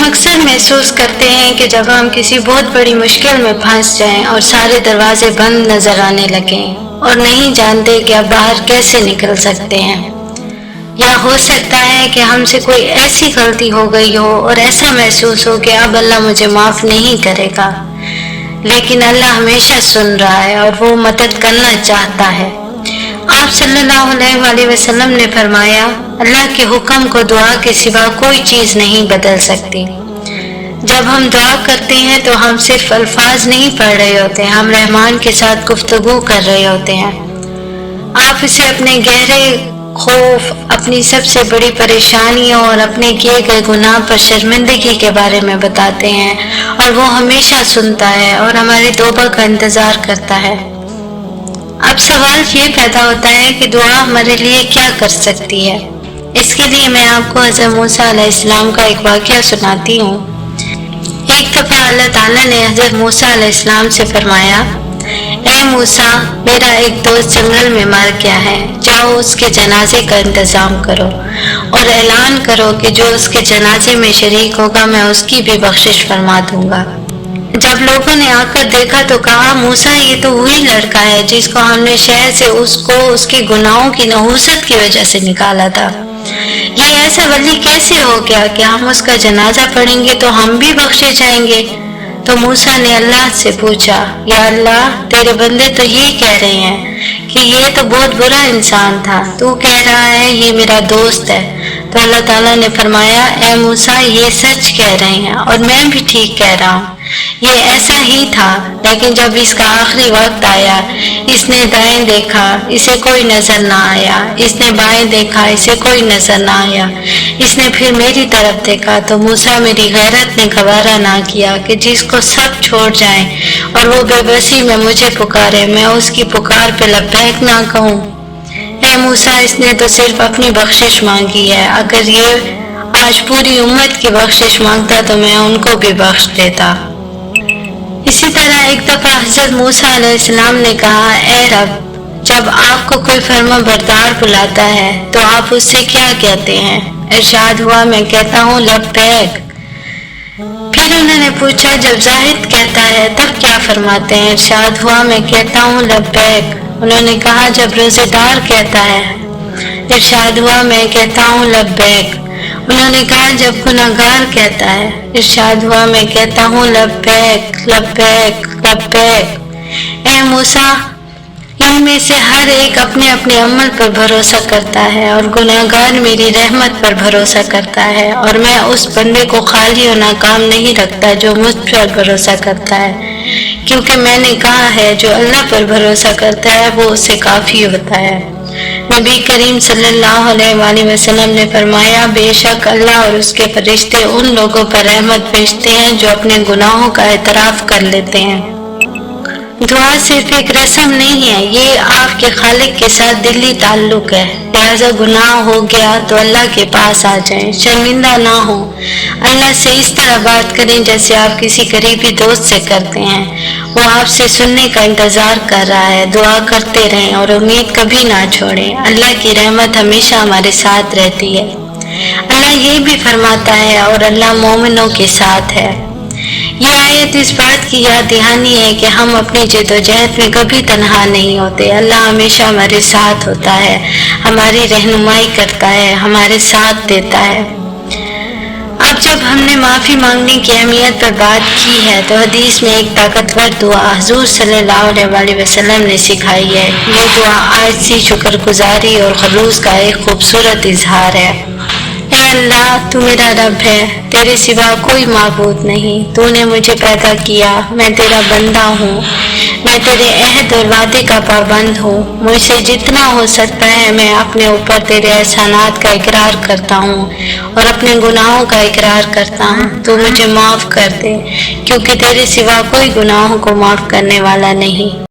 ہم اکثر محسوس کرتے ہیں کہ جب ہم کسی بہت بڑی مشکل میں پھنس جائیں اور سارے دروازے بند نظر آنے لگیں اور نہیں جانتے کہ اب باہر کیسے نکل سکتے ہیں، یا ہو سکتا ہے کہ ہم سے کوئی ایسی غلطی ہو گئی ہو اور ایسا محسوس ہو کہ اب اللہ مجھے معاف نہیں کرے گا، لیکن اللہ ہمیشہ سن رہا ہے اور وہ مدد کرنا چاہتا ہے۔ آپ صلی اللہ علیہ وآلہ وسلم نے فرمایا، اللہ کے حکم کو دعا کے سوا کوئی چیز نہیں بدل سکتی۔ جب ہم دعا کرتے ہیں تو ہم صرف الفاظ نہیں پڑھ رہے ہوتے، ہم رحمان کے ساتھ گفتگو کر رہے ہوتے ہیں۔ آپ اسے اپنے گہرے خوف، اپنی سب سے بڑی پریشانیوں اور اپنے کیے گئے گناہ پر شرمندگی کے بارے میں بتاتے ہیں، اور وہ ہمیشہ سنتا ہے اور ہماری توبہ کا انتظار کرتا ہے۔ اب سوال یہ پیدا ہوتا ہے کہ دعا ہمارے لیے کیا کر سکتی ہے۔ اس کے لیے میں آپ کو حضرت موسیٰ علیہ السلام کا ایک واقعہ سناتی ہوں۔ ایک دفعہ اللہ تعالیٰ نے حضرت موسیٰ علیہ السلام سے فرمایا، اے موسیٰ، میرا ایک دوست جنگل میں مر گیا ہے، جاؤ اس کے جنازے کا انتظام کرو اور اعلان کرو کہ جو اس کے جنازے میں شریک ہوگا میں اس کی بھی بخشش فرما دوں گا۔ جب لوگوں نے آ کر دیکھا تو کہا، موسیٰ، یہ تو وہی لڑکا ہے جس کو ہم نے شہر سے اس کے گناہوں کی نحوست کی وجہ سے نکالا تھا۔ یہ ایسا ولی کیسے ہو گیا کہ ہم اس کا جنازہ پڑھیں گے تو ہم بھی بخشے جائیں گے؟ تو موسیٰ نے اللہ سے پوچھا، یا اللہ، تیرے بندے تو یہ کہہ رہے ہیں کہ یہ تو بہت برا انسان تھا، تو کہہ رہا ہے یہ میرا دوست ہے۔ تو اللہ تعالیٰ نے فرمایا، اے موسیٰ، یہ سچ کہہ رہے ہیں اور میں بھی ٹھیک کہہ رہا ہوں، یہ ایسا ہی تھا، لیکن جب اس کا آخری وقت آیا، اس نے دائیں دیکھا، اسے کوئی نظر نہ آیا، اس نے بائیں دیکھا، اسے کوئی نظر نہ آیا، اس نے پھر میری طرف دیکھا تو موسیٰ میری غیرت نے گوارا نہ کیا کہ جس کو سب چھوڑ جائیں اور وہ بے بسی میں مجھے پکارے، میں اس کی پکار پہ لبیک نہ کہوں۔ اے موسیٰ، اس نے تو صرف اپنی بخشش مانگی ہے، اگر یہ آج پوری امت کی بخشش مانگتا تو میں ان کو بھی بخش دیتا۔ اسی طرح ایک دفعہ حضرت موسیٰ علیہ السلام نے کہا، اے رب، جب آپ کو کوئی فرما بردار بلاتا ہے تو آپ اس سے کیا کہتے ہیں؟ ارشاد ہوا، میں کہتا ہوں لبیک۔ پھر انہوں نے پوچھا، جب زاہد کہتا ہے تب کیا فرماتے ہیں؟ ارشاد ہوا، میں کہتا ہوں لبیک۔ انہوں نے کہا، جب روزے دار کہتا ہے؟ ارشاد ہوا، میں کہتا ہوں لبیک۔ انہوں نے کہا، جب گناہگار کہتا ہے؟ ارشاد ہوا، میں کہتا ہوں لبیک لبیک لبیک۔ اے موسیٰ، ان میں سے ہر ایک اپنے اپنے عمل پر بھروسہ کرتا ہے اور گناہگار میری رحمت پر بھروسہ کرتا ہے، اور میں اس بندے کو خالی و ناکام نہیں رکھتا جو مجھ پر بھروسہ کرتا ہے، کیونکہ میں نے کہا ہے جو اللہ پر بھروسہ کرتا ہے وہ اسے کافی ہوتا ہے۔ نبی کریم صلی اللہ علیہ وآلہ وسلم نے فرمایا، بے شک اللہ اور اس کے فرشتے ان لوگوں پر رحمت بھیجتے ہیں جو اپنے گناہوں کا اعتراف کر لیتے ہیں۔ دعا صرف ایک رسم نہیں ہے، یہ آپ کے خالق کے ساتھ دلی تعلق ہے۔ لہذا گناہ ہو گیا تو اللہ کے پاس آ جائیں، شرمندہ نہ ہو، اللہ سے اس طرح بات کریں جیسے آپ کسی قریبی دوست سے کرتے ہیں۔ وہ آپ سے سننے کا انتظار کر رہا ہے۔ دعا کرتے رہیں اور امید کبھی نہ چھوڑیں، اللہ کی رحمت ہمیشہ ہمارے ساتھ رہتی ہے۔ اللہ یہ بھی فرماتا ہے، اور اللہ مومنوں کے ساتھ ہے۔ یہ آیت اس بات کی یاد دہانی ہے کہ ہم اپنی جدوجہد میں کبھی تنہا نہیں ہوتے، اللہ ہمیشہ ہمارے ساتھ ہوتا ہے، ہماری رہنمائی کرتا ہے، ہمارے ساتھ دیتا ہے۔ اب جب ہم نے معافی مانگنے کی اہمیت پر بات کی ہے تو حدیث میں ایک طاقتور دعا حضور صلی اللہ علیہ وآلہ وسلم نے سکھائی ہے۔ یہ دعا عاجزی، شکر گزاری اور خلوص کا ایک خوبصورت اظہار ہے۔ اے اللہ، تو میرا رب ہے، تیرے سوا کوئی معبود نہیں، تو نے مجھے پیدا کیا، میں تیرا بندہ ہوں، میں تیرے عہد اور وعدے کا پابند ہوں، مجھ سے جتنا ہو سکتا ہے میں اپنے اوپر تیرے احسانات کا اقرار کرتا ہوں اور اپنے گناہوں کا اقرار کرتا ہوں، تو مجھے معاف کر دے، کیونکہ تیرے سوا کوئی گناہوں کو معاف کرنے والا نہیں۔